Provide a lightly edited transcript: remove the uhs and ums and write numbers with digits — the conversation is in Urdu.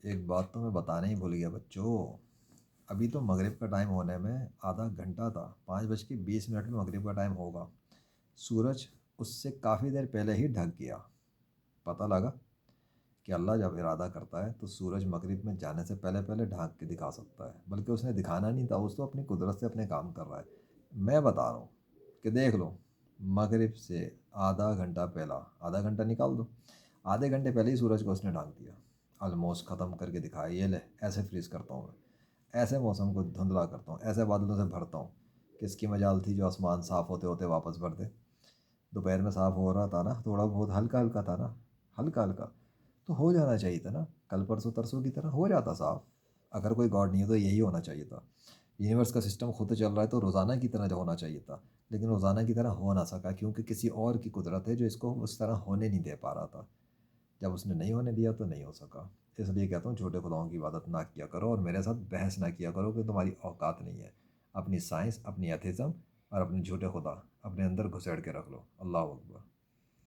ایک بات تو میں بتانا ہی بھول گیا بچوں، ابھی تو مغرب کا ٹائم ہونے میں آدھا گھنٹہ تھا، 5:20 میں مغرب کا ٹائم ہوگا۔ سورج اس سے کافی دیر پہلے ہی ڈھک گیا۔ پتہ لگا کہ اللہ جب ارادہ کرتا ہے تو سورج مغرب میں جانے سے پہلے پہلے ڈھانک کے دکھا سکتا ہے، بلکہ اس نے دکھانا نہیں تھا، اس تو اپنی قدرت سے اپنے کام کر رہا ہے۔ میں بتا رہا ہوں کہ دیکھ لو، مغرب سے آدھا گھنٹہ پہلا، آدھا گھنٹہ نکال دو، آدھے گھنٹے پہلے ہی سورج کو اس نے ڈھانک دیا، آلموسٹ ختم کر کے دکھایا، یہ لے ایسے فریز کرتا ہوں میں، ایسے موسم کو دھندلا کرتا ہوں، ایسے بادلوں سے بھرتا ہوں کہ اس کی مجال تھی جو آسمان صاف ہوتے ہوتے واپس بھر دے۔ دوپہر میں صاف ہو رہا تھا نا، تھوڑا بہت ہلکا ہلکا تھا نا، ہلکا ہلکا تو ہو جانا چاہیے تھا نا، کل پرسوں ترسوں کی طرح ہو جاتا صاف۔ اگر کوئی گاڈ نہیں ہے تو یہی ہونا چاہیے تھا۔ یونیورس کا سسٹم خود چل رہا ہے تو روزانہ کی طرح جو ہونا چاہیے تھا، لیکن روزانہ کی طرح ہو نہ سکا کیونکہ کسی اور کی قدرت ہے جو اس کو اس طرح ہونے نہیں دے پا رہا تھا۔ جب اس نے نہیں ہونے دیا تو نہیں ہو سکا۔ اس لیے کہتا ہوں جھوٹے خداؤں کی عبادت نہ کیا کرو اور میرے ساتھ بحث نہ کیا کرو کہ تمہاری اوقات نہیں ہے۔ اپنی سائنس، اپنی ایتھزم اور اپنے جھوٹے خدا اپنے اندر گھسیڑ کے رکھ لو۔ اللہ اکبر۔